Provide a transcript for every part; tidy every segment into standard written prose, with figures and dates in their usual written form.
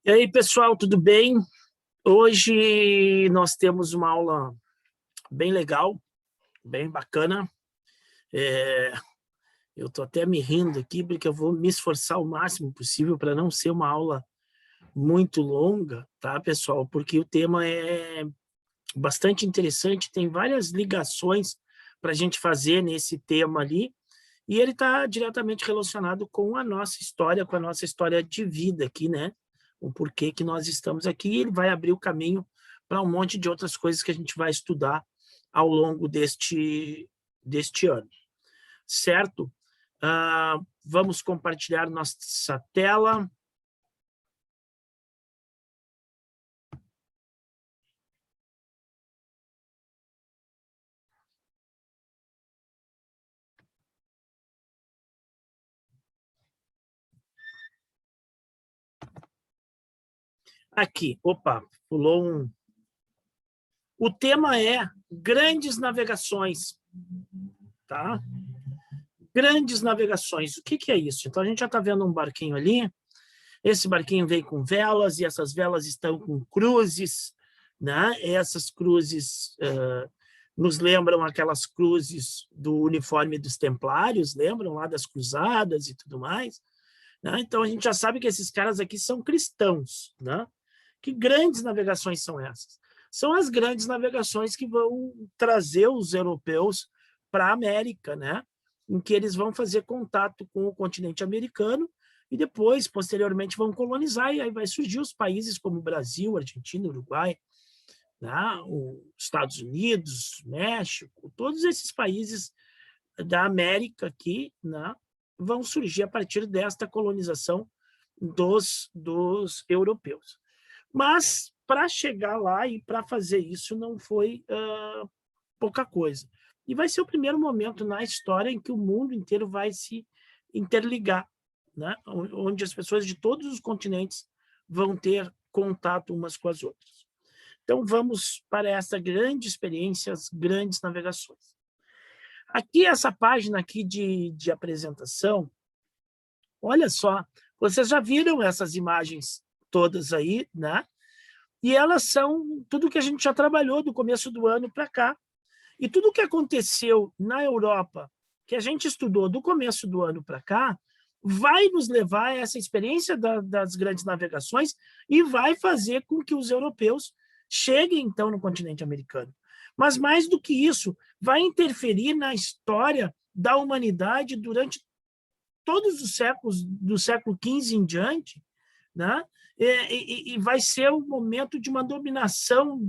E aí, pessoal, tudo bem? Hoje nós temos uma aula bem legal, bem bacana. Eu estou até me rindo aqui, porque eu vou me esforçar o máximo possível para não ser uma aula muito longa, tá, pessoal? Porque o tema é bastante interessante, tem várias ligações para a gente fazer nesse tema ali, e ele está diretamente relacionado com a nossa história, com a nossa história de vida aqui, né? O porquê que nós estamos aqui, e ele vai abrir o caminho para um monte de outras coisas que a gente vai estudar ao longo deste ano, certo? Vamos compartilhar nossa tela. Aqui, opa, pulou um. O tema é grandes navegações, tá? Grandes navegações, o que é isso? Então, a gente já está vendo um barquinho ali, esse barquinho vem com velas, e essas velas estão com cruzes, né? Essas cruzes nos lembram aquelas cruzes do uniforme dos templários, lembram lá das cruzadas e tudo mais, né? Então, a gente já sabe que esses caras aqui são cristãos, né? Que grandes navegações são essas? São as grandes navegações que vão trazer os europeus para a América, né? Em que eles vão fazer contato com o continente americano e depois, posteriormente, vão colonizar, e aí vai surgir os países como Brasil, Argentina, Uruguai, né? Os Estados Unidos, México, todos esses países da América aqui, né? Vão surgir a partir desta colonização dos europeus. Mas, para chegar lá e para fazer isso, não foi pouca coisa. E vai ser o primeiro momento na história em que o mundo inteiro vai se interligar, né? Onde as pessoas de todos os continentes vão ter contato umas com as outras. Então, vamos para essa grande experiência, as grandes navegações. Aqui, essa página aqui de apresentação, olha só, vocês já viram essas imagens todas aí, né? E elas são tudo que a gente já trabalhou do começo do ano para cá. E tudo o que aconteceu na Europa, que a gente estudou do começo do ano para cá, vai nos levar a essa experiência das grandes navegações e vai fazer com que os europeus cheguem, então, no continente americano. Mas, mais do que isso, vai interferir na história da humanidade durante todos os séculos, do século XV em diante, né? E vai ser o momento de uma dominação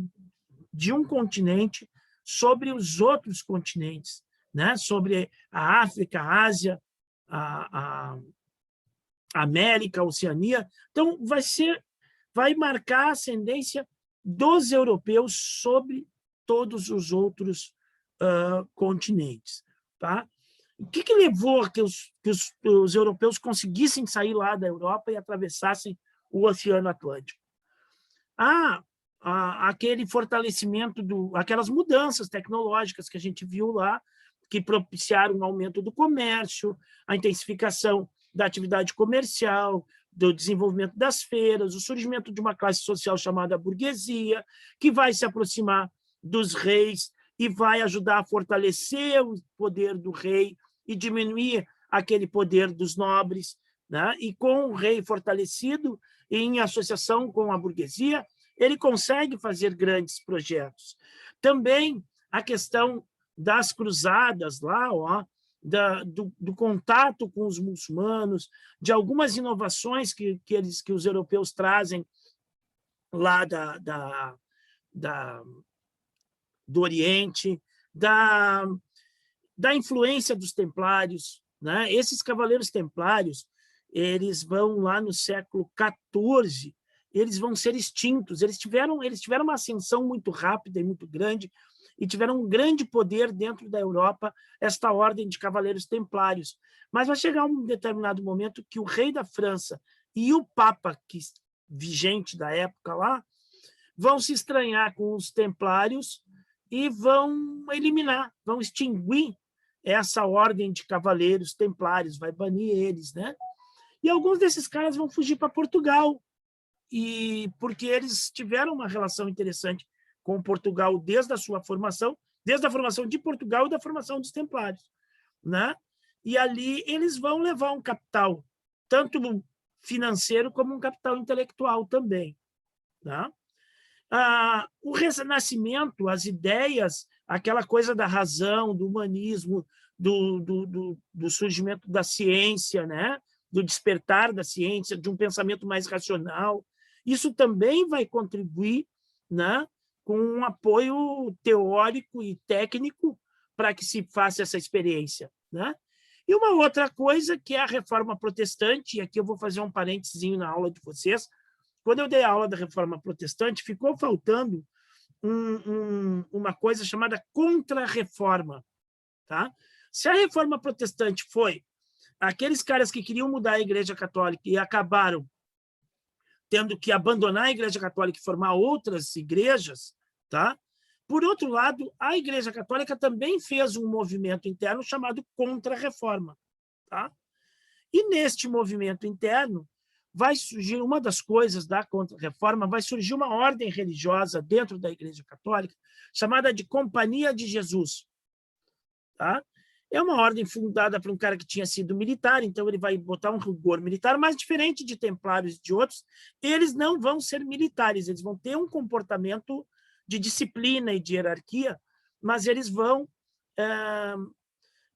de um continente sobre os outros continentes, né? Sobre a África, a Ásia, a América, a Oceania. Então, vai marcar a ascendência dos europeus sobre todos os outros continentes, tá? O que levou que os europeus conseguissem sair lá da Europa e atravessassem o Oceano Atlântico? Aquele fortalecimento, aquelas mudanças tecnológicas que a gente viu lá, que propiciaram o aumento do comércio, a intensificação da atividade comercial, do desenvolvimento das feiras, o surgimento de uma classe social chamada burguesia, que vai se aproximar dos reis e vai ajudar a fortalecer o poder do rei e diminuir aquele poder dos nobres, né? E com o rei fortalecido, em associação com a burguesia, ele consegue fazer grandes projetos. Também a questão das cruzadas lá, ó, do contato com os muçulmanos, de algumas inovações que os europeus trazem lá do Oriente, da influência dos templários, né? Esses cavaleiros templários, eles vão lá no século XIV, eles vão ser extintos. Eles tiveram uma ascensão muito rápida e muito grande, e tiveram um grande poder dentro da Europa, esta ordem de cavaleiros templários. Mas vai chegar um determinado momento que o rei da França e o papa vigente da época lá vão se estranhar com os templários e vão eliminar, vão extinguir essa ordem de cavaleiros templários, vai banir eles, né? E alguns desses caras vão fugir para Portugal e porque eles tiveram uma relação interessante com Portugal desde a sua formação, desde a formação de Portugal e da formação dos Templários, né? E ali eles vão levar um capital, tanto financeiro como um capital intelectual também, né? O Renascimento, as ideias, aquela coisa da razão, do humanismo, do surgimento da ciência, né? Do despertar da ciência, de um pensamento mais racional, isso também vai contribuir, né? Com um apoio teórico e técnico para que se faça essa experiência, né? E uma outra coisa que é a Reforma Protestante, e aqui eu vou fazer um parênteses na aula de vocês. Quando eu dei a aula da Reforma Protestante, ficou faltando uma coisa chamada Contra-Reforma. Tá? Se a Reforma Protestante foi aqueles caras que queriam mudar a Igreja Católica e acabaram tendo que abandonar a Igreja Católica e formar outras igrejas, tá? Por outro lado, a Igreja Católica também fez um movimento interno chamado Contra-Reforma. Tá? E neste movimento interno, vai surgir uma das coisas da Contra-Reforma, vai surgir uma ordem religiosa dentro da Igreja Católica, chamada de Companhia de Jesus. Tá? É uma ordem fundada por um cara que tinha sido militar, então ele vai botar um rigor militar, mas diferente de templários e de outros, eles não vão ser militares, eles vão ter um comportamento de disciplina e de hierarquia, mas eles vão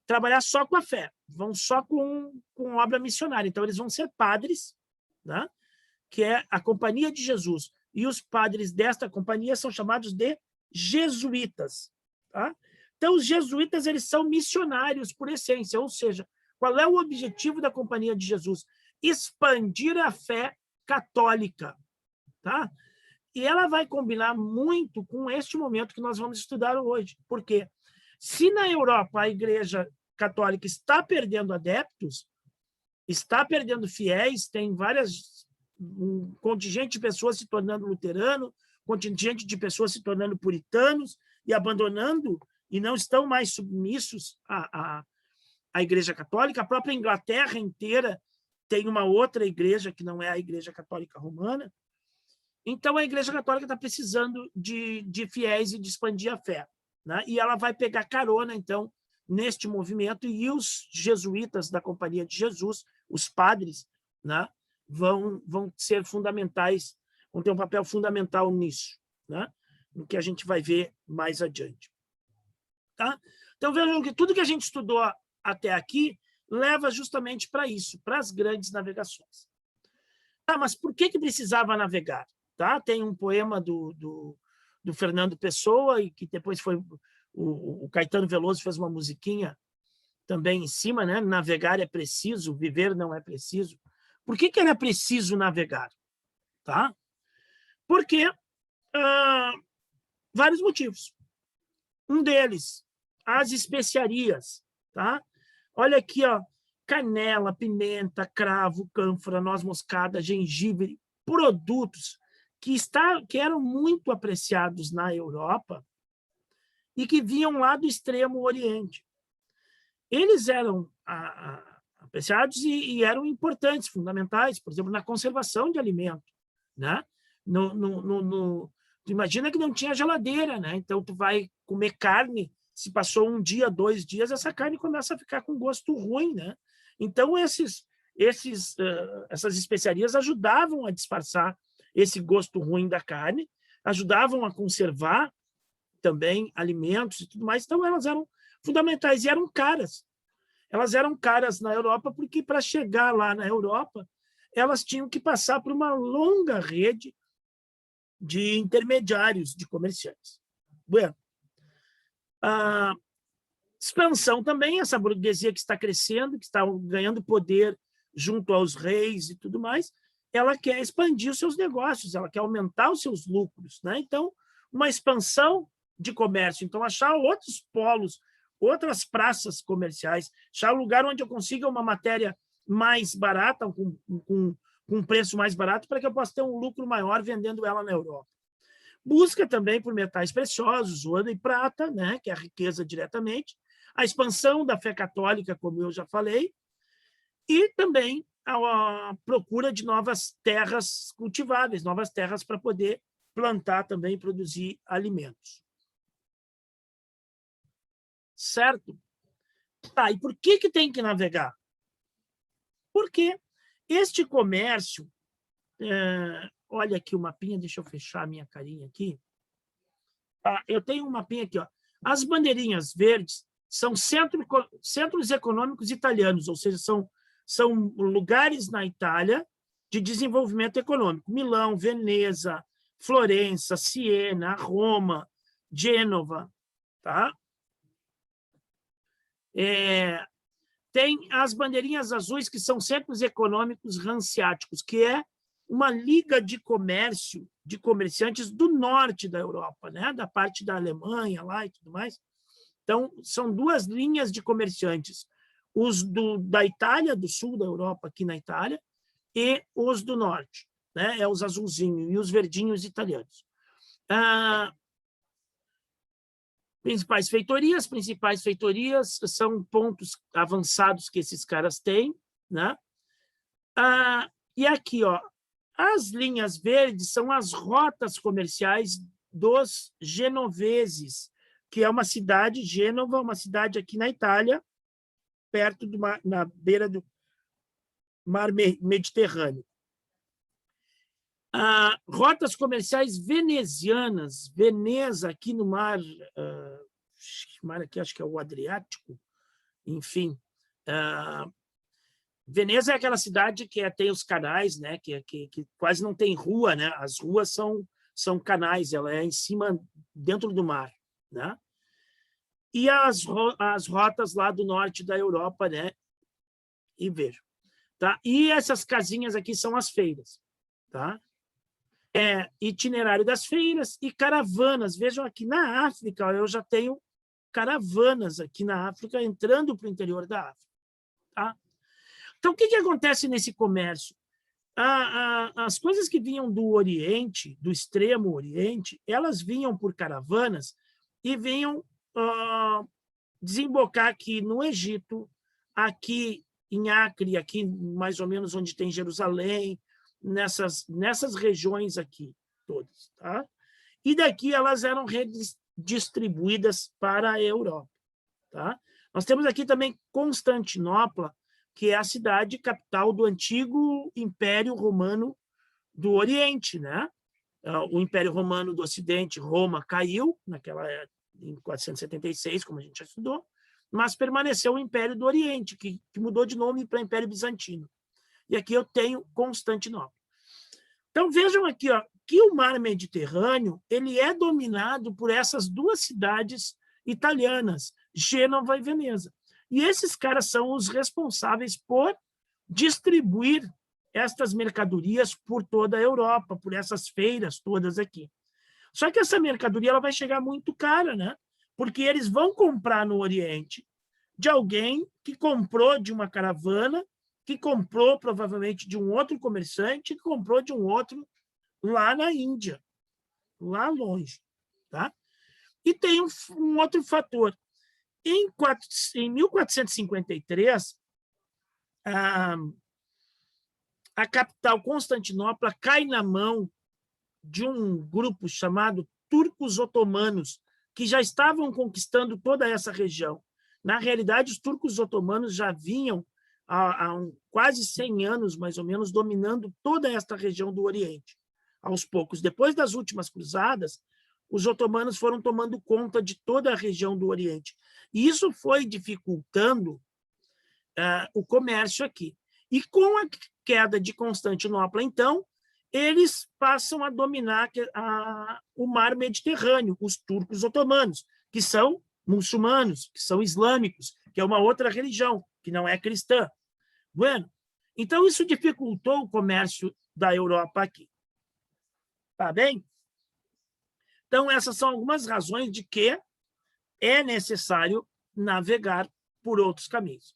trabalhar só com a fé, vão só com obra missionária. Então, eles vão ser padres, né? Que é a Companhia de Jesus. E os padres desta companhia são chamados de jesuítas. Tá? Então, os jesuítas eles são missionários por essência, ou seja, qual é o objetivo da Companhia de Jesus? Expandir a fé católica. Tá? E ela vai combinar muito com este momento que nós vamos estudar hoje. Por quê? Se na Europa a Igreja Católica está perdendo adeptos, está perdendo fiéis, tem um contingente de pessoas se tornando luterano, contingente de pessoas se tornando puritanos e abandonando e não estão mais submissos à Igreja Católica. A própria Inglaterra inteira tem uma outra igreja que não é a Igreja Católica Romana. Então, a Igreja Católica está precisando de fiéis e de expandir a fé. Né? E ela vai pegar carona, então, neste movimento, e os jesuítas da Companhia de Jesus, os padres, né? vão ser fundamentais, vão ter um papel fundamental nisso, né? No que a gente vai ver mais adiante. Tá? Então, vejam que tudo que a gente estudou até aqui leva justamente para isso, para as grandes navegações. Tá, mas por que precisava navegar? Tá? Tem um poema do Fernando Pessoa, e que depois foi o Caetano Veloso fez uma musiquinha também em cima, né? Navegar é preciso, viver não é preciso. Por que era preciso navegar? Tá? Porque vários motivos. Um deles, as especiarias. Tá? Olha aqui, ó, canela, pimenta, cravo, cânfora, noz moscada, gengibre, produtos que eram muito apreciados na Europa e que vinham lá do extremo Oriente. Eles eram apreciados e eram importantes, fundamentais, por exemplo, na conservação de alimento. Né? Tu imagina que não tinha geladeira, né? Então tu vai comer carne, se passou um dia, 2 dias, essa carne começa a ficar com gosto ruim. Né? Então essas especiarias ajudavam a disfarçar esse gosto ruim da carne, ajudavam a conservar também alimentos e tudo mais. Então, elas eram fundamentais e eram caras. Elas eram caras na Europa porque, para chegar lá na Europa, elas tinham que passar por uma longa rede de intermediários, de comerciantes. Bueno, a expansão também, essa burguesia que está crescendo, que está ganhando poder junto aos reis e tudo mais, ela quer expandir os seus negócios, ela quer aumentar os seus lucros. Né? Então, uma expansão de comércio. Então, achar outros polos, outras praças comerciais, achar um lugar onde eu consiga uma matéria mais barata, com um preço mais barato, para que eu possa ter um lucro maior vendendo ela na Europa. Busca também por metais preciosos, ouro e prata, né? Que é a riqueza diretamente, a expansão da fé católica, como eu já falei, e também a procura de novas terras cultiváveis, novas terras para poder plantar também e produzir alimentos. Certo? Tá, e por que tem que navegar? Porque este comércio... olha aqui o mapinha, deixa eu fechar a minha carinha aqui. Eu tenho um mapinha aqui. Ó. As bandeirinhas verdes são centros econômicos italianos, ou seja, são lugares na Itália de desenvolvimento econômico. Milão, Veneza, Florença, Siena, Roma, Gênova. Tá? Tem as bandeirinhas azuis, que são centros econômicos hanseáticos, que é uma liga de comércio, de comerciantes do norte da Europa, né? Da parte da Alemanha lá e tudo mais. Então, são duas linhas de comerciantes, os da Itália, do sul da Europa, aqui na Itália, e os do norte, né? Os azulzinhos e os verdinhos italianos. Principais feitorias são pontos avançados que esses caras têm, né? E aqui, ó, as linhas verdes são as rotas comerciais dos genoveses, que é uma cidade, Gênova, uma cidade aqui na Itália, perto na beira do mar Mediterrâneo. Rotas comerciais venezianas, Veneza, aqui no mar aqui acho que é o Adriático, enfim. Veneza é aquela cidade que tem os canais, né? Que quase não tem rua, né? As ruas são canais, ela é em cima, dentro do mar, né? E as rotas lá do norte da Europa, né? E veja, tá? E essas casinhas aqui são as feiras, tá? Itinerário das feiras e caravanas. Vejam aqui na África, eu já tenho caravanas aqui na África entrando para o interior da África, tá? Então, o que acontece nesse comércio? As coisas que vinham do Oriente, do extremo Oriente, elas vinham por caravanas e vinham desembocar aqui no Egito, aqui em Acre, aqui mais ou menos onde tem Jerusalém, nessas regiões aqui todas. Tá? E daqui elas eram redistribuídas para a Europa. Tá? Nós temos aqui também Constantinopla, que é a cidade capital do antigo Império Romano do Oriente, né? O Império Romano do Ocidente, Roma, caiu em 476, como a gente já estudou, mas permaneceu o Império do Oriente, que mudou de nome para Império Bizantino. E aqui eu tenho Constantinopla. Então, vejam aqui ó, que o mar Mediterrâneo ele é dominado por essas duas cidades italianas, Gênova e Veneza. E esses caras são os responsáveis por distribuir estas mercadorias por toda a Europa, por essas feiras todas aqui. Só que essa mercadoria ela vai chegar muito cara, né? Porque eles vão comprar no Oriente de alguém que comprou de uma caravana, que comprou provavelmente de um outro comerciante, que comprou de um outro lá na Índia, lá longe. Tá? E tem um outro fator. Em 1453, a capital Constantinopla cai na mão de um grupo chamado turcos otomanos, que já estavam conquistando toda essa região. Na realidade, os turcos otomanos já vinham há quase 100 anos, mais ou menos, dominando toda esta região do Oriente. Aos poucos, depois das últimas cruzadas, os otomanos foram tomando conta de toda a região do Oriente. E isso foi dificultando o comércio aqui. E com a queda de Constantinopla, então, eles passam a dominar o mar Mediterrâneo, os turcos otomanos, que são muçulmanos, que são islâmicos, que é uma outra religião, que não é cristã. Bueno, então, isso dificultou o comércio da Europa aqui. Tá bem? Então, essas são algumas razões de que é necessário navegar por outros caminhos.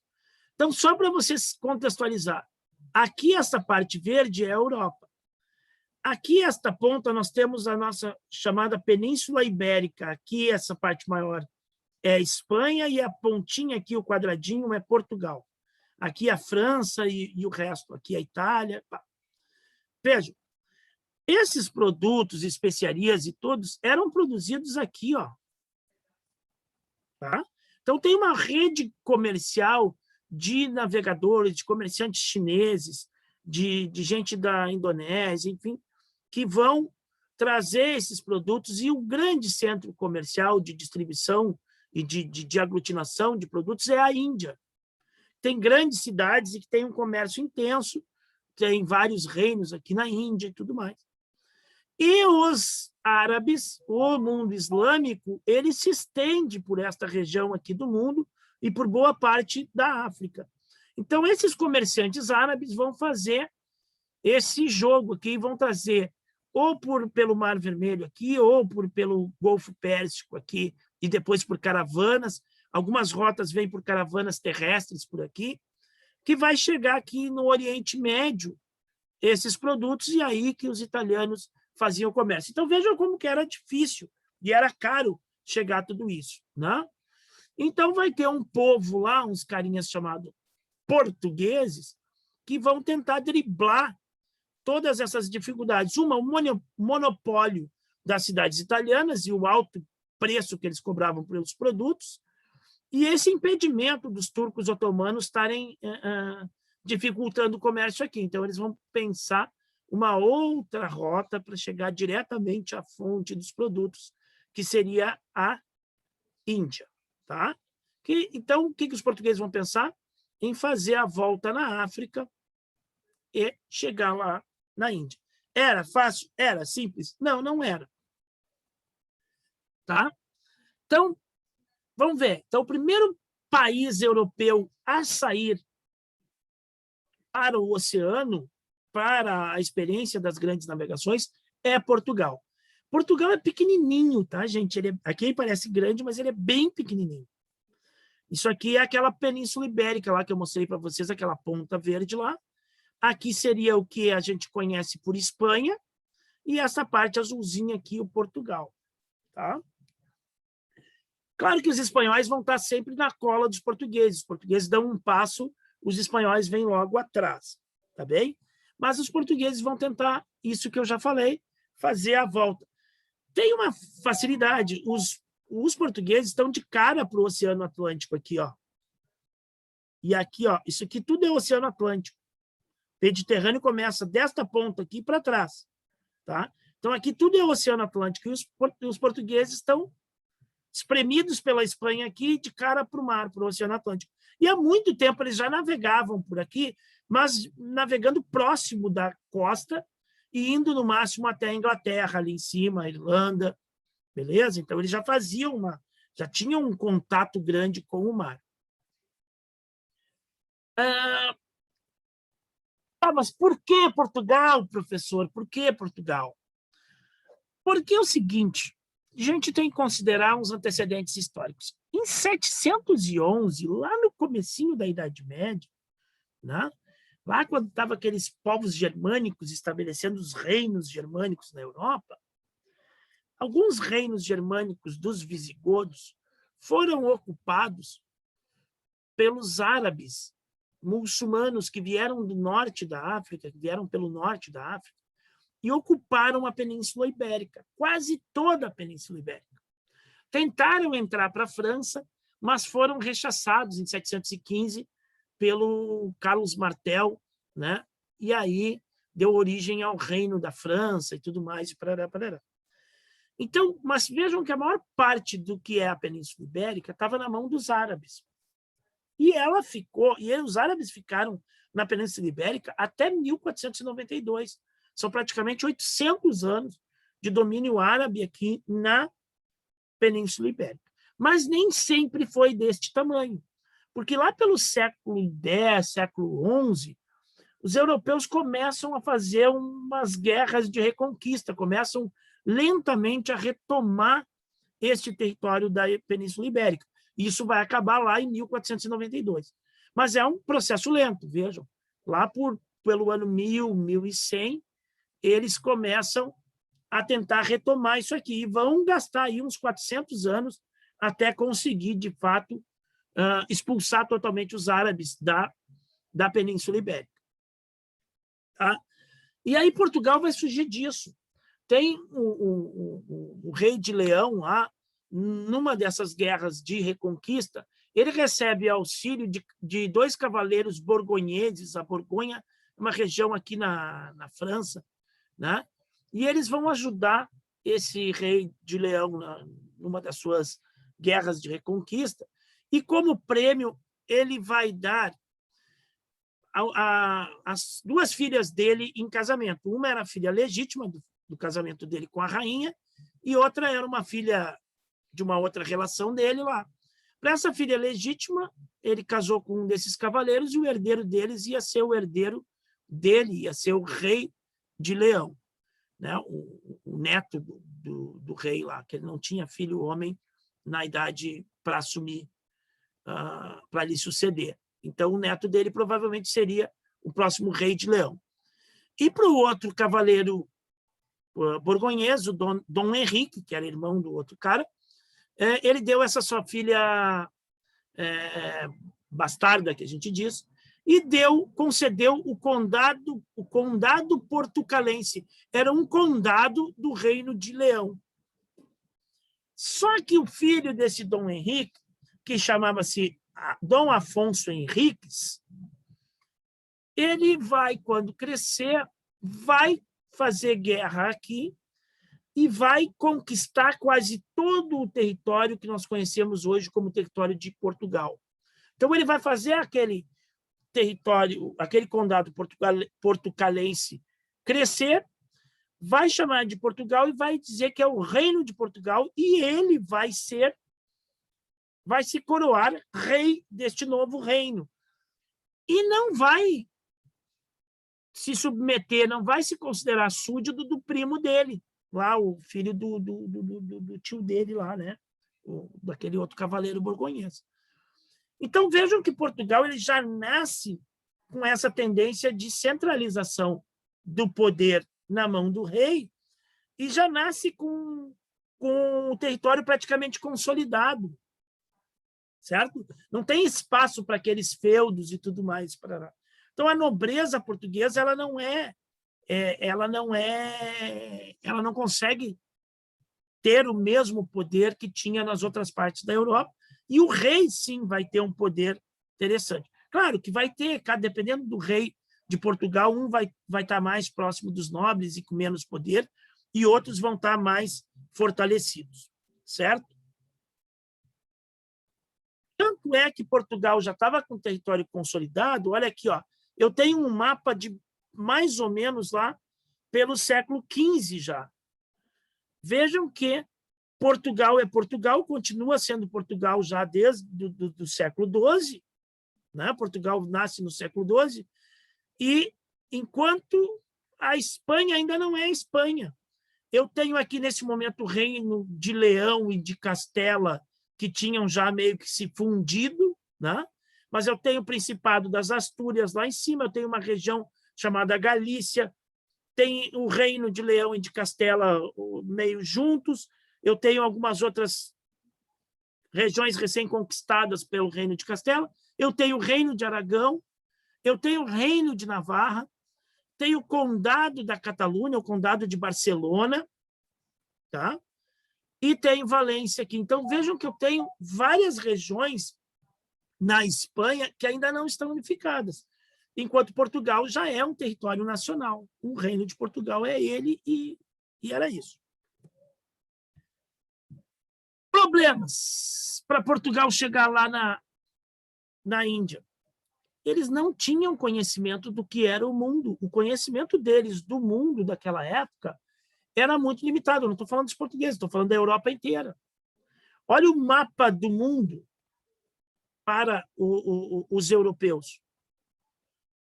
Então, só para vocês contextualizar, aqui essa parte verde é a Europa. Aqui, esta ponta, nós temos a nossa chamada Península Ibérica. Aqui, essa parte maior é a Espanha e a pontinha aqui, o quadradinho, é Portugal. aqui a França e o resto, aqui a Itália. Vejam, esses produtos, especiarias e todos eram produzidos aqui, ó. Tá? Então, tem uma rede comercial de navegadores, de comerciantes chineses, de gente da Indonésia, enfim, que vão trazer esses produtos, e o grande centro comercial de distribuição e de aglutinação de produtos é a Índia. Tem grandes cidades e que tem um comércio intenso, tem vários reinos aqui na Índia e tudo mais. E os árabes, o mundo islâmico, ele se estende por esta região aqui do mundo e por boa parte da África. Então, esses comerciantes árabes vão fazer esse jogo aqui, vão trazer ou pelo Mar Vermelho aqui, ou pelo Golfo Pérsico aqui, e depois por caravanas. Algumas rotas vêm por caravanas terrestres por aqui, que vai chegar aqui no Oriente Médio, esses produtos, e aí que os italianos faziam o comércio. Então, vejam como que era difícil e era caro chegar a tudo isso, né? Então, vai ter um povo lá, uns carinhas chamados portugueses, que vão tentar driblar todas essas dificuldades. Uma, o monopólio das cidades italianas e o alto preço que eles cobravam pelos produtos, e esse impedimento dos turcos otomanos estarem dificultando o comércio aqui. Então, eles vão pensar uma outra rota para chegar diretamente à fonte dos produtos, que seria a Índia. Tá? Então, o que os portugueses vão pensar? Em fazer a volta na África e chegar lá na Índia. Era fácil? Era simples? Não, não era. Tá? Então, vamos ver. Então, o primeiro país europeu a sair para o oceano, para a experiência das grandes navegações, é Portugal. Portugal é pequenininho, tá, gente? Aqui parece grande, mas ele é bem pequenininho. Isso aqui é aquela Península Ibérica lá que eu mostrei para vocês, aquela ponta verde lá. Aqui seria o que a gente conhece por Espanha, e essa parte azulzinha aqui, o Portugal. Tá? Claro que os espanhóis vão estar sempre na cola dos portugueses. Os portugueses dão um passo, os espanhóis vêm logo atrás. Tá bem? Mas os portugueses vão tentar, isso que eu já falei, fazer a volta. Tem uma facilidade. Os portugueses estão de cara para o Oceano Atlântico aqui, ó. E aqui, ó, isso aqui tudo é Oceano Atlântico. O Mediterrâneo começa desta ponta aqui para trás. Tá? Então, aqui tudo é Oceano Atlântico. E os portugueses estão espremidos pela Espanha aqui, de cara para o mar, para o Oceano Atlântico. E há muito tempo eles já navegavam por aqui, mas navegando próximo da costa e indo no máximo até a Inglaterra, ali em cima, a Irlanda, beleza? Então, eles já faziam já tinham um contato grande com o mar. Mas por que Portugal, professor? Por que Portugal? Porque é o seguinte, a gente tem que considerar uns antecedentes históricos. Em 711, lá no comecinho da Idade Média, né? Lá quando estavam aqueles povos germânicos estabelecendo os reinos germânicos na Europa, alguns reinos germânicos dos visigodos foram ocupados pelos árabes muçulmanos que vieram do norte da África, que vieram pelo norte da África, e ocuparam a Península Ibérica, quase toda a Península Ibérica. Tentaram entrar para a França, mas foram rechaçados em 715 pelo Carlos Martel, né? E aí deu origem ao Reino da França e tudo mais, e parará, parará. Então, mas vejam que a maior parte do que é a Península Ibérica estava na mão dos árabes. E ela ficou, e os árabes ficaram na Península Ibérica até 1492. São praticamente 800 anos de domínio árabe aqui na Península Ibérica. Mas nem sempre foi deste tamanho, porque lá pelo século X, século XI, os europeus começam a fazer umas guerras de reconquista, começam lentamente a retomar este território da Península Ibérica. Isso vai acabar lá em 1492. Mas é um processo lento, vejam. Lá pelo ano 1000, 1100, eles começam a tentar retomar isso aqui e vão gastar aí uns 400 anos até conseguir, de fato, expulsar totalmente os árabes da da Península Ibérica. Tá? E aí Portugal vai surgir disso. Tem o rei de Leão lá, numa dessas guerras de reconquista, ele recebe auxílio de 2 cavaleiros borgonheses. A Borgonha é uma região aqui na França, né? E eles vão ajudar esse rei de Leão numa das suas guerras de reconquista, e como prêmio ele vai dar as 2 filhas dele em casamento. Uma era a filha legítima do casamento dele com a rainha, e outra era uma filha de uma outra relação dele lá. Para essa filha legítima, ele casou com um desses cavaleiros, e o herdeiro deles ia ser o herdeiro dele, ia ser o rei de Leão, né? O neto do rei lá, que ele não tinha filho homem na idade para assumir, para lhe suceder. Então, o neto dele provavelmente seria o próximo rei de Leão. E para o outro cavaleiro borgonhês, o Dom Henrique, que era irmão do outro cara, ele deu essa sua filha bastarda, que a gente diz, e concedeu o condado portucalense. Era um condado do Reino de Leão. Só que o filho desse Dom Henrique, que chamava-se Dom Afonso Henriques, ele vai, quando crescer, vai fazer guerra aqui e vai conquistar quase todo o território que nós conhecemos hoje como território de Portugal. Então, ele vai fazer aquele território, aquele condado portucalense crescer, vai chamar de Portugal e vai dizer que é o Reino de Portugal, e ele vai se coroar rei deste novo reino. E não vai se submeter, não vai se considerar súdito do primo dele, lá, o filho do tio dele lá, né? Daquele outro cavaleiro borgonhês. Então, vejam que Portugal ele já nasce com essa tendência de centralização do poder na mão do rei, e já nasce com o território praticamente consolidado, certo? Não tem espaço para aqueles feudos e tudo mais. Então, a nobreza portuguesa ela não consegue ter o mesmo poder que tinha nas outras partes da Europa, e o rei, sim, vai ter um poder interessante. Claro que vai ter, dependendo do rei de Portugal, um vai estar mais próximo dos nobres e com menos poder, e outros vão estar mais fortalecidos, certo? Tanto é que Portugal já estava com o território consolidado. Olha aqui, ó, eu tenho um mapa de mais ou menos lá pelo século XV já. Vejam que Portugal é Portugal, continua sendo Portugal já desde do século XII, né? Portugal nasce no século XII, e enquanto a Espanha ainda não é Espanha. Eu tenho aqui, nesse momento, o Reino de Leão e de Castela, que tinham já meio que se fundido, né? Mas eu tenho o Principado das Astúrias lá em cima, eu tenho uma região chamada Galícia, tem o Reino de Leão e de Castela meio juntos, eu tenho algumas outras regiões recém-conquistadas pelo Reino de Castela, eu tenho o Reino de Aragão, eu tenho o Reino de Navarra, tenho o Condado da Catalunha, o Condado de Barcelona, tá? E tenho Valência aqui. Então, vejam que eu tenho várias regiões na Espanha que ainda não estão unificadas, enquanto Portugal já é um território nacional. O Reino de Portugal é ele, e era isso. Problemas para Portugal chegar lá na Índia. Eles não tinham conhecimento do que era o mundo. O conhecimento deles do mundo daquela época era muito limitado. Eu não estou falando dos portugueses, estou falando da Europa inteira. Olha o mapa do mundo para os europeus.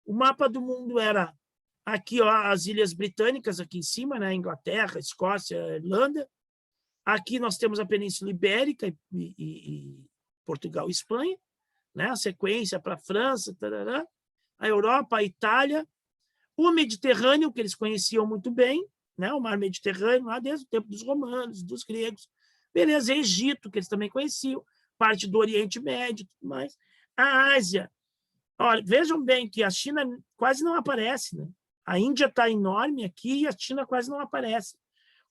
O mapa do mundo era aqui, ó, as Ilhas Britânicas, aqui em cima, né? Inglaterra, Escócia, Irlanda. Aqui nós temos a Península Ibérica e Portugal e Espanha, né? A sequência para a França, tarará, a Europa, a Itália, o Mediterrâneo, que eles conheciam muito bem, né? O mar Mediterrâneo, lá desde o tempo dos romanos, dos gregos. Beleza, Egito, que eles também conheciam, parte do Oriente Médio e tudo mais. A Ásia, Olha, vejam bem que a China quase não aparece, né? A Índia está enorme aqui e a China quase não aparece.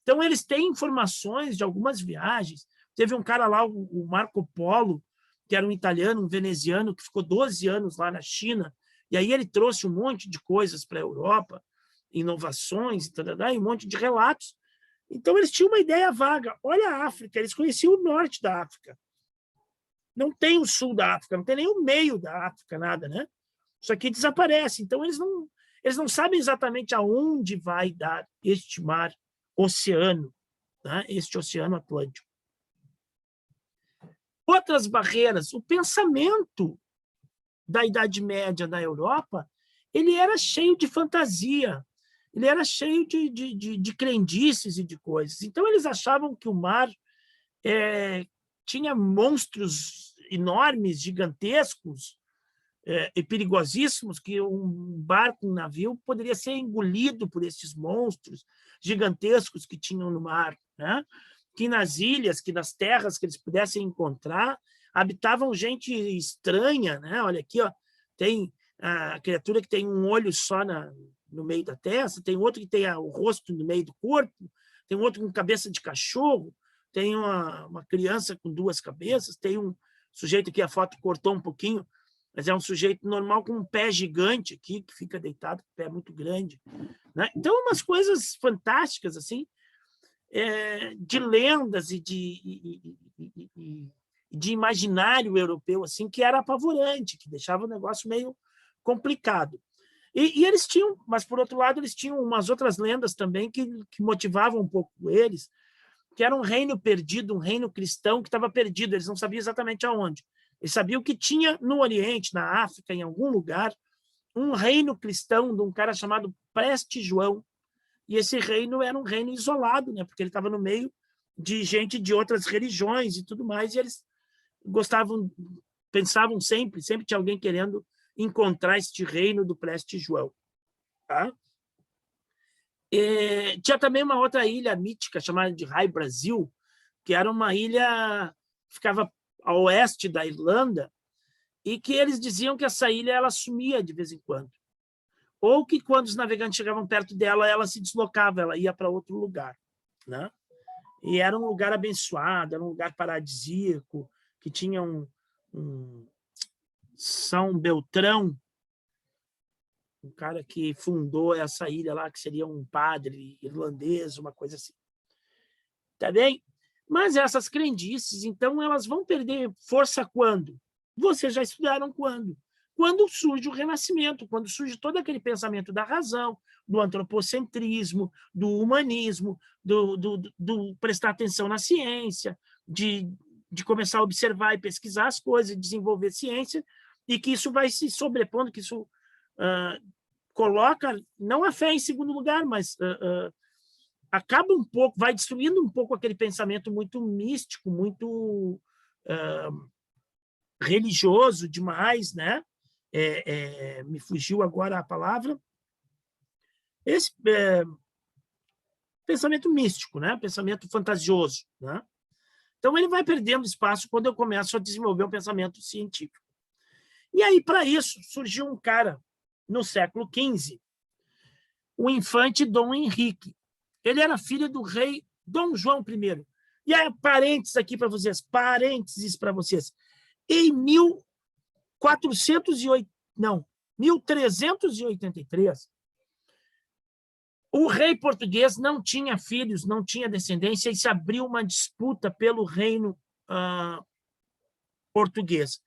Então, eles têm informações de algumas viagens. Teve um cara lá, o Marco Polo, que era um italiano, um veneziano, que ficou 12 anos lá na China, e aí ele trouxe um monte de coisas para a Europa, inovações, e um monte de relatos. Então, eles tinham uma ideia vaga. Olha a África, eles conheciam o norte da África. Não tem o sul da África, não tem nem o meio da África, nada, né? Isso aqui desaparece. Então, eles não sabem exatamente aonde vai dar este mar, oceano, né? Este oceano Atlântico. Outras barreiras, o pensamento da Idade Média na Europa, ele era cheio de fantasia, ele era cheio de crendices e de coisas. Então, eles achavam que o mar tinha monstros enormes, gigantescos e perigosíssimos, que um barco, um navio, poderia ser engolido por esses monstros gigantescos que tinham no mar, né? Que nas ilhas, que nas terras que eles pudessem encontrar, habitavam gente estranha, né? Olha aqui, ó, tem a criatura que tem um olho só no meio da testa, tem outro que tem o rosto no meio do corpo, tem outro com cabeça de cachorro, tem uma criança com duas cabeças, tem um sujeito que a foto cortou um pouquinho, mas é um sujeito normal com um pé gigante aqui, que fica deitado, com o pé muito grande, né? Então, umas coisas fantásticas, assim, de lendas e de imaginário europeu, assim, que era apavorante, que deixava o negócio meio complicado. E eles tinham, mas, por outro lado, eles tinham umas outras lendas também que motivavam um pouco eles, que era um reino perdido, um reino cristão que estava perdido, eles não sabiam exatamente aonde. Eles sabiam que tinha no Oriente, na África, em algum lugar, um reino cristão de um cara chamado Preste João. E esse reino era um reino isolado, né? Porque ele estava no meio de gente de outras religiões e tudo mais, e eles gostavam, pensavam sempre tinha alguém querendo encontrar este reino do Preste João. Tá? Tinha também uma outra ilha mítica chamada de Rai Brasil, que era uma ilha que ficava a oeste da Irlanda, e que eles diziam que essa ilha ela sumia de vez em quando. Ou que quando os navegantes chegavam perto dela, ela se deslocava, ela ia para outro lugar. Né? E era um lugar abençoado, era um lugar paradisíaco, que tinha um São Beltrão, um cara que fundou essa ilha lá, que seria um padre irlandês, uma coisa assim. Tá bem? Mas essas crendices, então, elas vão perder força quando? Vocês já estudaram quando? Quando surge o Renascimento, quando surge todo aquele pensamento da razão, do antropocentrismo, do humanismo, do prestar atenção na ciência, de começar a observar e pesquisar as coisas, desenvolver ciência, e que isso vai se sobrepondo, que isso coloca, não a fé em segundo lugar, mas acaba um pouco, vai destruindo um pouco aquele pensamento muito místico, muito religioso demais, né? Me fugiu agora a palavra. Esse pensamento místico, né? Pensamento fantasioso, né? Então, ele vai perdendo espaço quando eu começo a desenvolver um pensamento científico. E aí, para isso, surgiu um cara, no século XV, o infante Dom Henrique. Ele era filho do rei Dom João I. E aí, parênteses aqui para vocês, Em 1383, o rei português não tinha filhos, não tinha descendência, e se abriu uma disputa pelo reino português.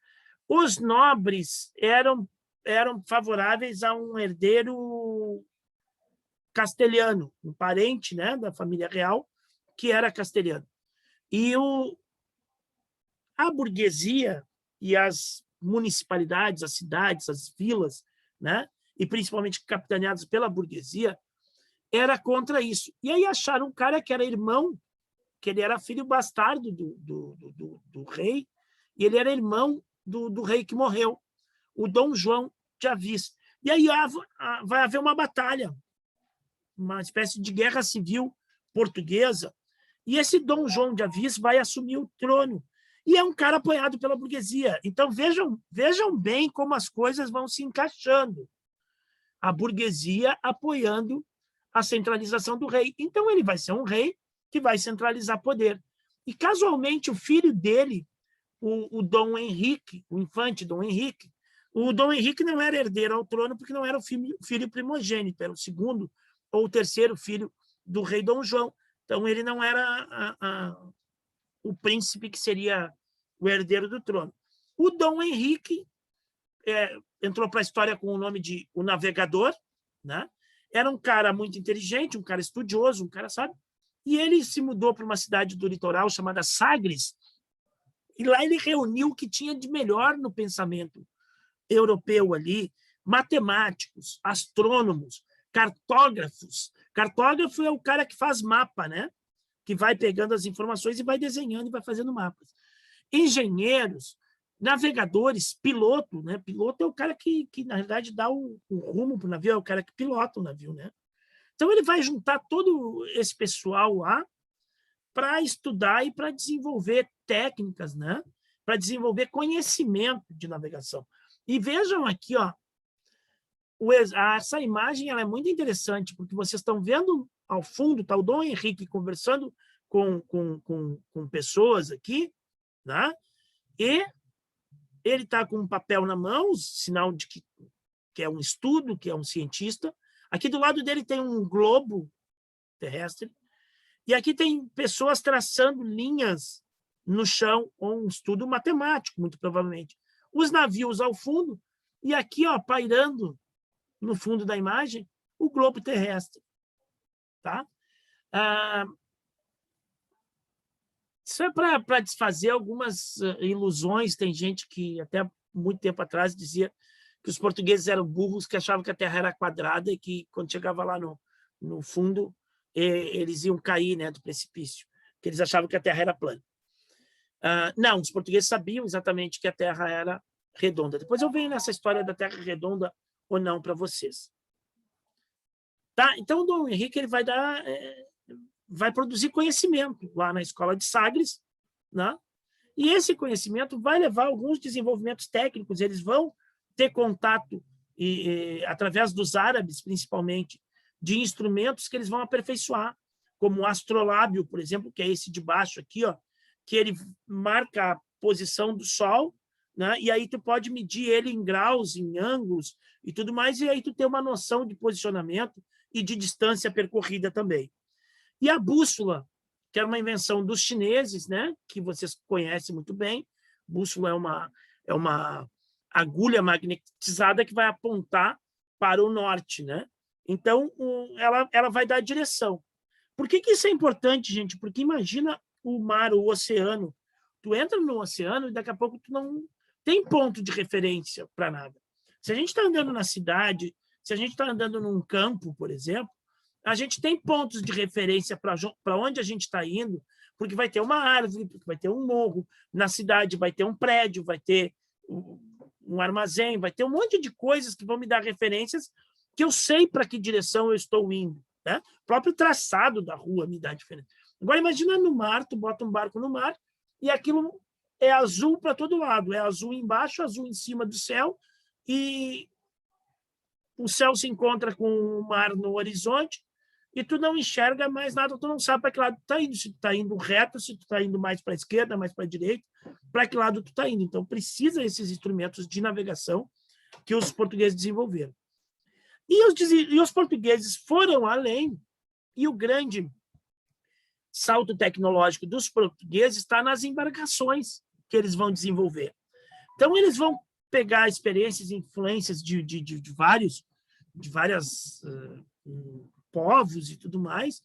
Os nobres eram favoráveis a um herdeiro castelhano, um parente, né, da família real, que era castelhano. E a burguesia e as municipalidades, as cidades, as vilas, né, e principalmente capitaneadas pela burguesia, era contra isso. E aí acharam um cara que era irmão, que ele era filho bastardo do rei, e ele era irmão do rei que morreu, o Dom João de Avis. E aí vai haver uma batalha, uma espécie de guerra civil portuguesa, e esse Dom João de Avis vai assumir o trono. E é um cara apoiado pela burguesia. Então, vejam bem como as coisas vão se encaixando. A burguesia apoiando a centralização do rei. Então, ele vai ser um rei que vai centralizar poder. E, casualmente, o filho dele, o Dom Henrique, o infante Dom Henrique, o Dom Henrique não era herdeiro ao trono porque não era o filho primogênito, era o segundo ou o terceiro filho do rei Dom João. Então, ele não era o príncipe que seria o herdeiro do trono. O Dom Henrique entrou para a história com o nome de O Navegador, né? Era um cara muito inteligente, um cara estudioso, um cara, sabe? E ele se mudou para uma cidade do litoral chamada Sagres, e lá ele reuniu o que tinha de melhor no pensamento europeu ali, matemáticos, astrônomos, cartógrafos. Cartógrafo é o cara que faz mapa, né? Que vai pegando as informações e vai desenhando e vai fazendo mapas. Engenheiros, navegadores, piloto, né? Piloto é o cara que na verdade, dá o rumo para o navio, é o cara que pilota o navio, né? Então, ele vai juntar todo esse pessoal lá para estudar e para desenvolver técnicas, né? Para desenvolver conhecimento de navegação. E vejam aqui, ó, essa imagem ela é muito interessante, porque vocês estão vendo ao fundo, está o Dom Henrique conversando com pessoas aqui, né? E ele está com um papel na mão, sinal de que é um estudo, que é um cientista. Aqui do lado dele tem um globo terrestre, e aqui tem pessoas traçando linhas no chão, ou um estudo matemático, muito provavelmente. Os navios ao fundo, e aqui, ó, pairando no fundo da imagem, o globo terrestre. Tá? Isso é para desfazer algumas ilusões. Tem gente que até muito tempo atrás dizia que os portugueses eram burros, que achavam que a Terra era quadrada e que quando chegava lá no fundo, eles iam cair, né, do precipício, que eles achavam que a Terra era plana. Não, os portugueses sabiam exatamente que a Terra era redonda. Depois eu venho nessa história da Terra redonda ou não para vocês. Tá? Então, o Dom Henrique ele vai produzir conhecimento lá na escola de Sagres, né? E esse conhecimento vai levar a alguns desenvolvimentos técnicos. Eles vão ter contato, através dos árabes, principalmente, de instrumentos que eles vão aperfeiçoar, como o astrolábio, por exemplo, que é esse de baixo aqui, ó, que ele marca a posição do Sol, né? E aí tu pode medir ele em graus, em ângulos e tudo mais, e aí tu tem uma noção de posicionamento e de distância percorrida também. E a bússola, que era uma invenção dos chineses, né? Que vocês conhecem muito bem. Bússola é uma agulha magnetizada que vai apontar para o norte, né? Então, ela vai dar a direção. Por que isso é importante, gente? Porque imagina o mar, o oceano. Tu entra no oceano e daqui a pouco tu não tem ponto de referência para nada. Se a gente está andando na cidade, se a gente está andando num campo, por exemplo, a gente tem pontos de referência para onde a gente está indo, porque vai ter uma árvore, porque vai ter um morro, na cidade vai ter um prédio, vai ter um armazém, vai ter um monte de coisas que vão me dar referências que eu sei para que direção eu estou indo. Né? O próprio traçado da rua me dá diferença. Agora, imagina no mar, tu bota um barco no mar e aquilo é azul para todo lado, é azul embaixo, azul em cima do céu, e o céu se encontra com o mar no horizonte, e tu não enxerga mais nada, tu não sabe para que lado tu está indo, se tu está indo reto, se tu está indo mais para a esquerda, mais para a direita, para que lado tu está indo. Então, precisa esses instrumentos de navegação que os portugueses desenvolveram. E os portugueses foram além, e o grande salto tecnológico dos portugueses está nas embarcações que eles vão desenvolver. Então, eles vão pegar experiências e influências de várias povos e tudo mais,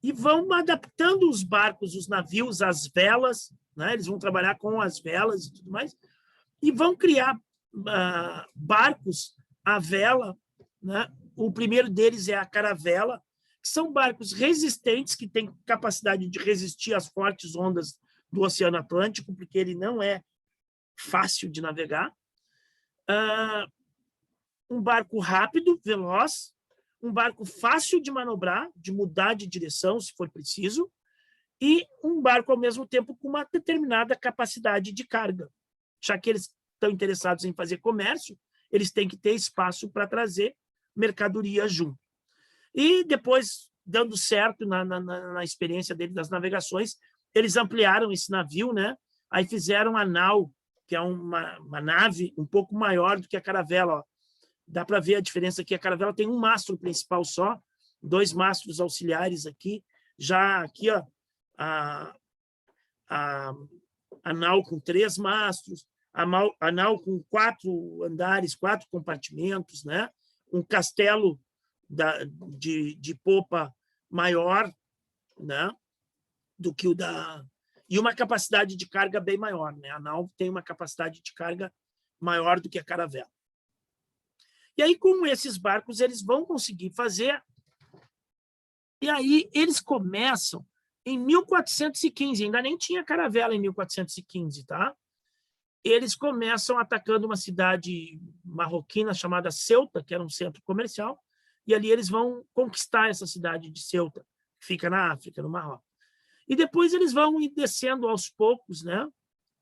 e vão adaptando os barcos, os navios, as velas, né? Eles vão trabalhar com as velas e tudo mais, e vão criar barcos à vela, né? O primeiro deles é a caravela, que são barcos resistentes, que têm capacidade de resistir às fortes ondas do Oceano Atlântico, porque ele não é fácil de navegar. Um barco rápido, veloz, um barco fácil de manobrar, de mudar de direção, se for preciso, e um barco, ao mesmo tempo, com uma determinada capacidade de carga. Já que eles estão interessados em fazer comércio, eles têm que ter espaço para trazer mercadoria junto. E depois, dando certo na experiência deles das navegações, eles ampliaram esse navio, né? Aí fizeram a nau, que é uma nave um pouco maior do que a caravela. Ó. Dá para ver a diferença aqui. A caravela tem um mastro principal só, 2 mastros auxiliares aqui. Já aqui, ó, a nau com 3 mastros, a nau com 4 andares, 4 compartimentos, né? Um castelo de popa maior, né? Do que o da... E uma capacidade de carga bem maior, né? A nau tem uma capacidade de carga maior do que a caravela. E aí, com esses barcos, eles vão conseguir fazer... E aí, eles começam em 1415, ainda nem tinha caravela em 1415, tá? Eles começam atacando uma cidade marroquina chamada Ceuta, que era um centro comercial, e ali eles vão conquistar essa cidade de Ceuta, que fica na África, no Marrocos. E depois eles vão ir descendo aos poucos, né?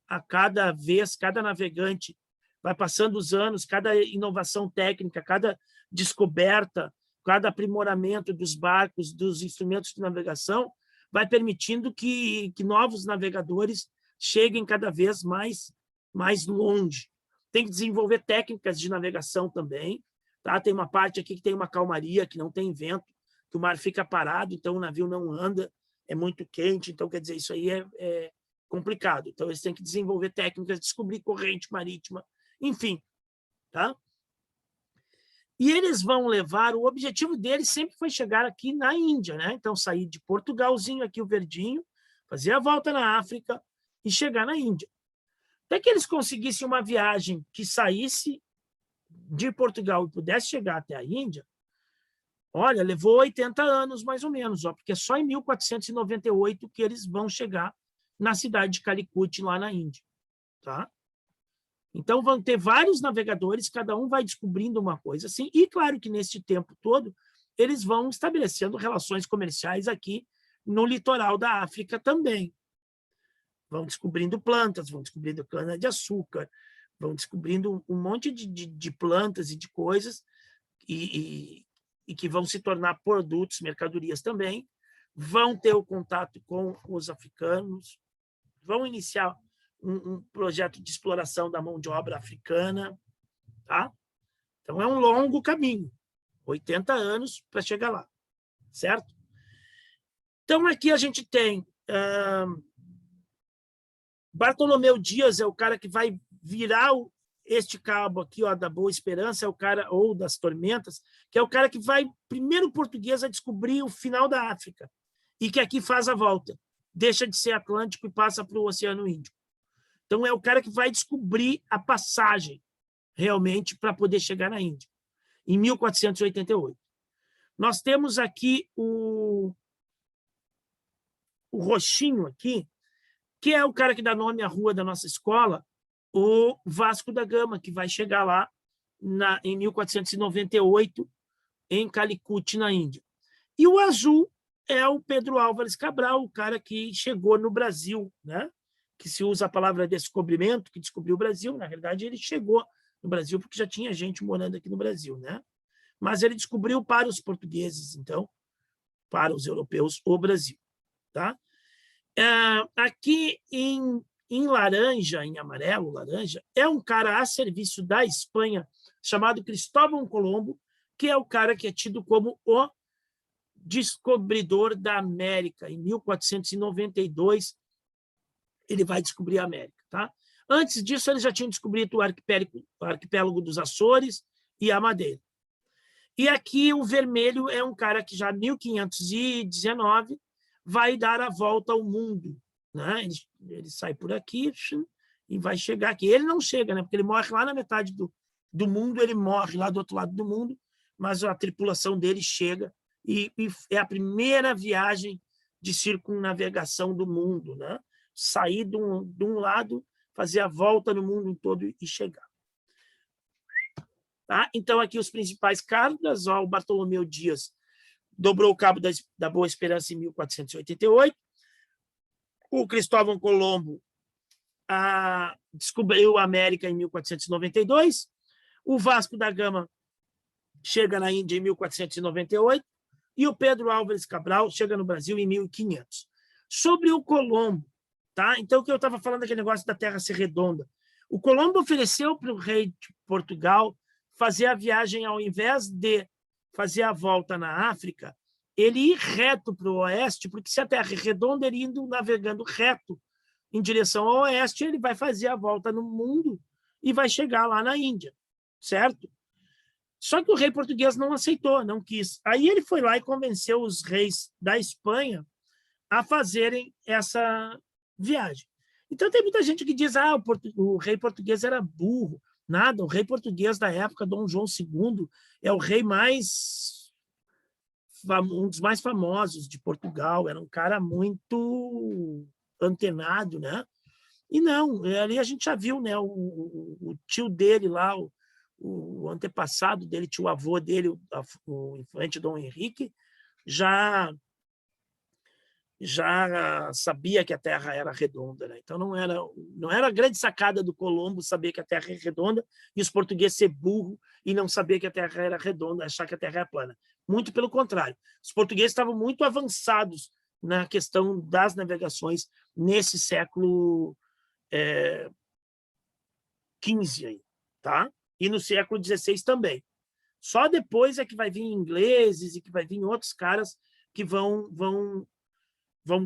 A cada vez, cada navegante vai passando os anos, cada inovação técnica, cada descoberta, cada aprimoramento dos barcos, dos instrumentos de navegação, vai permitindo que novos navegadores cheguem cada vez mais longe. Tem que desenvolver técnicas de navegação também. Tá? Tem uma parte aqui que tem uma calmaria, que não tem vento, que o mar fica parado, então o navio não anda, é muito quente, então, quer dizer, isso aí é complicado. Então, eles têm que desenvolver técnicas, descobrir corrente marítima, enfim. Tá? E eles vão levar, o objetivo deles sempre foi chegar aqui na Índia, né? Então, sair de Portugalzinho, aqui o verdinho, fazer a volta na África e chegar na Índia. Até que eles conseguissem uma viagem que saísse de Portugal e pudesse chegar até a Índia, olha, levou 80 anos mais ou menos, ó, porque é só em 1498 que eles vão chegar na cidade de Calicut, lá na Índia. Tá? Então, vão ter vários navegadores, cada um vai descobrindo uma coisa assim, e claro que nesse tempo todo, eles vão estabelecendo relações comerciais aqui no litoral da África também. Vão descobrindo plantas, vão descobrindo cana-de-açúcar, vão descobrindo um monte de plantas e de coisas e que vão se tornar produtos, mercadorias também, vão ter o contato com os africanos, vão iniciar um projeto de exploração da mão de obra africana. Tá? Então, é um longo caminho, 80 anos para chegar lá, certo? Então, aqui a gente tem... Bartolomeu Dias é o cara que vai virar este cabo aqui, ó, da Boa Esperança, é o cara, ou das Tormentas, que é o cara que vai, primeiro português, a descobrir o final da África, e que aqui faz a volta, deixa de ser Atlântico e passa para o Oceano Índico. Então, é o cara que vai descobrir a passagem, realmente, para poder chegar na Índia, em 1488. Nós temos aqui o roxinho aqui, que é o cara que dá nome à rua da nossa escola, o Vasco da Gama, que vai chegar lá em 1498, em Calicut, na Índia. E o azul é o Pedro Álvares Cabral, o cara que chegou no Brasil, né? Que se usa a palavra descobrimento, que descobriu o Brasil. Na verdade, ele chegou no Brasil porque já tinha gente morando aqui no Brasil, né? Mas ele descobriu para os portugueses, então, para os europeus, o Brasil. Tá? Aqui em laranja, em amarelo, laranja, é um cara a serviço da Espanha, chamado Cristóvão Colombo, que é o cara que é tido como o descobridor da América. Em 1492, ele vai descobrir a América. Tá? Antes disso, eles já tinham descoberto o arquipélago dos Açores e a Madeira. E aqui o vermelho é um cara que já em 1519 vai dar a volta ao mundo. Né? Ele sai por aqui e vai chegar aqui. Ele não chega, né? Porque ele morre lá na metade do mundo, ele morre lá do outro lado do mundo, mas a tripulação dele chega e é a primeira viagem de circunnavegação do mundo. Né? Sair de um lado, fazer a volta no mundo todo e chegar. Tá? Então, aqui os principais cargas, ó, o Bartolomeu Dias dobrou o cabo da Boa Esperança em 1488, O Cristóvão Colombo descobriu a América em 1492, o Vasco da Gama chega na Índia em 1498 e o Pedro Álvares Cabral chega no Brasil em 1500. Sobre o Colombo, tá? Então, o que eu estava falando daquele negócio da Terra ser redonda. O Colombo ofereceu para o rei de Portugal fazer a viagem, ao invés de fazer a volta na África, ele ir reto para o oeste, porque se a Terra é redonda, ele indo navegando reto em direção ao oeste, ele vai fazer a volta no mundo e vai chegar lá na Índia, certo? Só que o rei português não aceitou, não quis. Aí ele foi lá e convenceu os reis da Espanha a fazerem essa viagem. Então, tem muita gente que diz o rei português era burro. Nada, o rei português da época, Dom João II, é o rei um dos mais famosos de Portugal. Era um cara muito antenado, né? E não, ali a gente já viu, né? O tio dele lá, o antepassado dele, tio avô dele, o infante Dom Henrique, já sabia que a Terra era redonda, né? Então não era a grande sacada do Colombo saber que a Terra é redonda e os portugueses ser burro e não saber que a Terra era redonda, achar que a Terra é plana. Muito pelo contrário. Os portugueses estavam muito avançados na questão das navegações nesse século XV aí, tá? E no século XVI também. Só depois é que vai vir ingleses e que vai vir outros caras que vão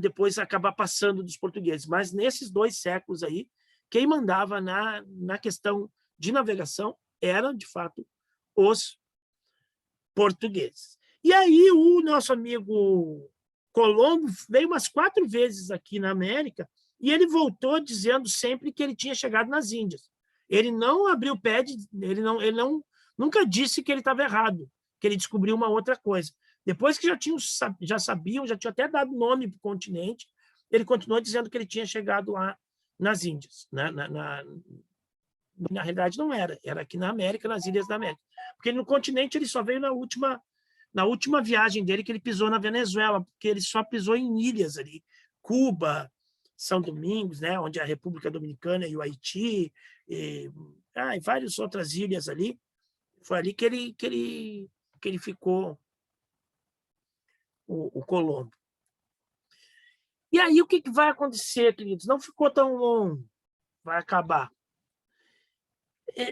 depois acabar passando dos portugueses. Mas nesses 2 séculos aí, quem mandava na questão de navegação eram, de fato, os portugueses. E aí o nosso amigo Colombo veio umas 4 vezes aqui na América e ele voltou dizendo sempre que ele tinha chegado nas Índias. Ele não abriu o pé, nunca disse que ele estava errado, que ele descobriu uma outra coisa. Depois que já sabiam, já tinham até dado nome para o continente, ele continuou dizendo que ele tinha chegado lá nas Índias. Na realidade, não era aqui na América, nas Ilhas da América. Porque no continente ele só veio na última viagem dele, que ele pisou na Venezuela, porque ele só pisou em ilhas ali, Cuba, São Domingos, né, onde é a República Dominicana e o Haiti, e várias outras ilhas ali. Foi ali que ele ficou, o Colombo. E aí, o que vai acontecer, queridos? Não ficou tão longo, vai acabar.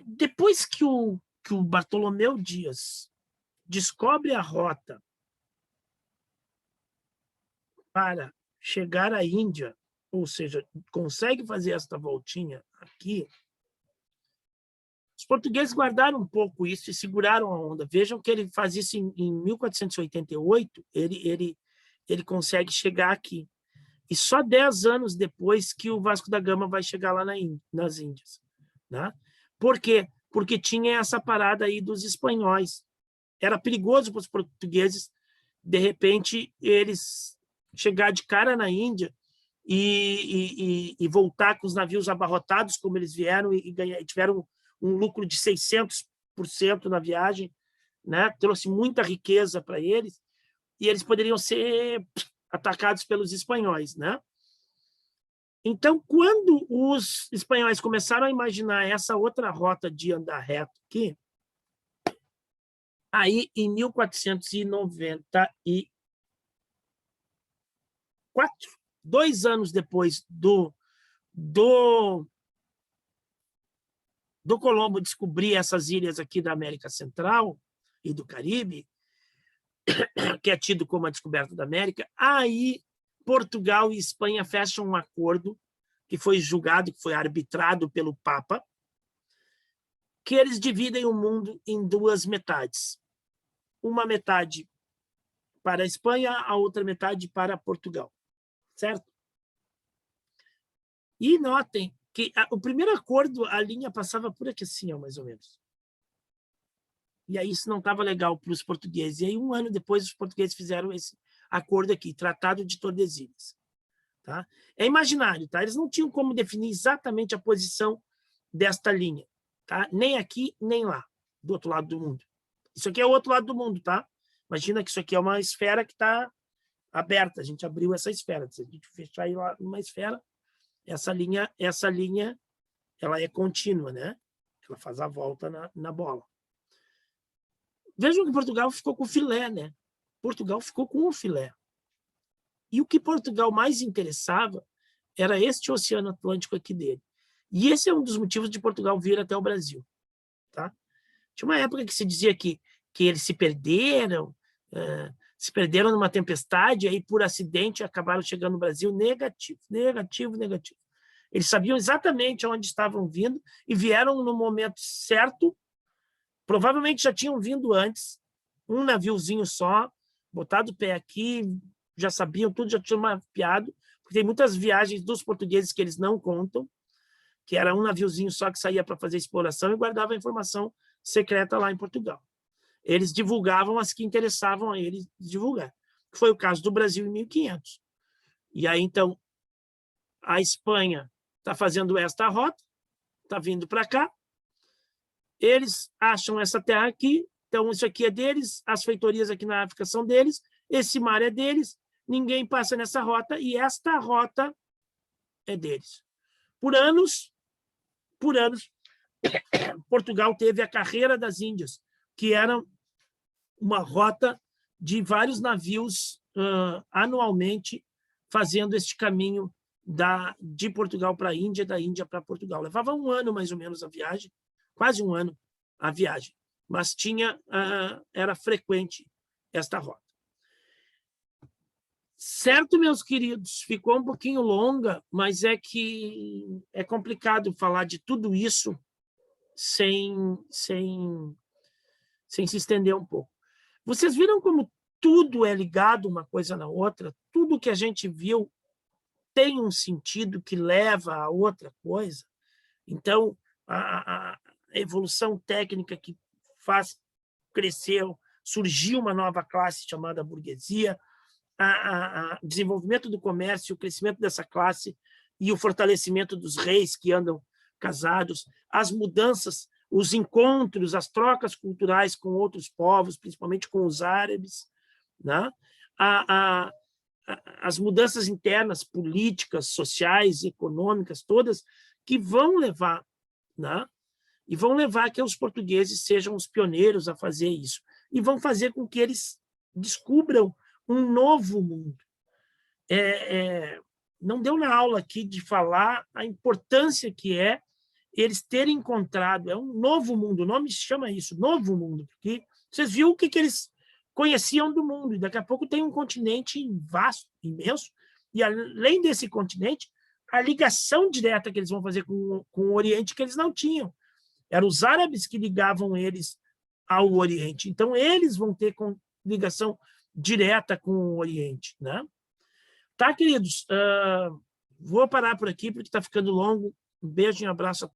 Depois que o Bartolomeu Dias descobre a rota para chegar à Índia, ou seja, consegue fazer esta voltinha aqui, os portugueses guardaram um pouco isso e seguraram a onda. Vejam que ele faz isso em 1488, ele consegue chegar aqui. E só 10 anos depois que o Vasco da Gama vai chegar lá nas Índias. Né? Por quê? Porque tinha essa parada aí dos espanhóis. Era perigoso para os portugueses, de repente, eles chegar de cara na Índia e voltar com os navios abarrotados, como eles vieram, e tiveram um lucro de 600% na viagem, né? Trouxe muita riqueza para eles, e eles poderiam ser atacados pelos espanhóis, né? Então, quando os espanhóis começaram a imaginar essa outra rota de andar reto aqui, aí, em 1494, 2 anos depois do Colombo descobrir essas ilhas aqui da América Central e do Caribe, que é tido como a descoberta da América, aí Portugal e Espanha fecham um acordo que foi julgado, que foi arbitrado pelo Papa, que eles dividem o mundo em 2 metades. Uma metade para a Espanha, a outra metade para Portugal. Certo? E notem que o primeiro acordo, a linha passava por aqui assim, mais ou menos. E aí isso não estava legal para os portugueses. E aí, 1 ano depois, os portugueses fizeram esse acordo aqui, Tratado de Tordesilhas. Tá? É imaginário, tá? Eles não tinham como definir exatamente a posição desta linha, tá? Nem aqui, nem lá, do outro lado do mundo. Isso aqui é o outro lado do mundo, tá? Imagina que isso aqui é uma esfera que está aberta, a gente abriu essa esfera. Se a gente fechar aí lá numa esfera, essa linha ela é contínua, né? Ela faz a volta na bola. Vejam que Portugal ficou com o filé, né? Portugal ficou com o filé. E o que Portugal mais interessava era este Oceano Atlântico aqui dele. E esse é um dos motivos de Portugal vir até o Brasil. Tá? Tinha uma época que se dizia que eles se perderam numa tempestade, aí por acidente acabaram chegando no Brasil. Negativo, negativo, negativo. Eles sabiam exatamente onde estavam vindo e vieram no momento certo. Provavelmente já tinham vindo antes, um naviozinho só, botado o pé aqui, já sabiam tudo, já tinham mapeado, porque tem muitas viagens dos portugueses que eles não contam, que era um naviozinho só que saía para fazer exploração e guardava a informação secreta lá em Portugal. Eles divulgavam as que interessavam a eles divulgar. Foi o caso do Brasil em 1500. E aí, então, a Espanha está fazendo esta rota, está vindo para cá, eles acham essa terra aqui, então isso aqui é deles, as feitorias aqui na África são deles, esse mar é deles, ninguém passa nessa rota e esta rota é deles. Por anos, Portugal teve a Carreira das Índias, que era uma rota de vários navios anualmente fazendo este caminho de Portugal para a Índia, da Índia para Portugal. Levava um ano, mais ou menos, a viagem, quase um ano a viagem, mas era frequente esta rota. Certo, meus queridos, ficou um pouquinho longa, mas é que é complicado falar de tudo isso sem se estender um pouco. Vocês viram como tudo é ligado uma coisa na outra? Tudo que a gente viu tem um sentido que leva a outra coisa? Então, a evolução técnica que faz crescer, surgiu uma nova classe chamada burguesia, o desenvolvimento do comércio, o crescimento dessa classe e o fortalecimento dos reis que andam casados, as mudanças, os encontros, as trocas culturais com outros povos, principalmente com os árabes, né? As mudanças internas, políticas, sociais, econômicas, todas, que vão levar, né? E vão levar que os portugueses sejam os pioneiros a fazer isso. E vão fazer com que eles descubram um novo mundo. Não deu na aula aqui de falar a importância que é eles terem encontrado, é um novo mundo, o nome se chama isso, novo mundo, porque vocês viram o que eles conheciam do mundo, e daqui a pouco tem um continente vasto, imenso, e além desse continente, a ligação direta que eles vão fazer com o Oriente que eles não tinham. Eram os árabes que ligavam eles ao Oriente. Então, eles vão ter ligação direta com o Oriente, né? Tá, queridos? Vou parar por aqui, porque está ficando longo. Um beijo e um abraço a todos.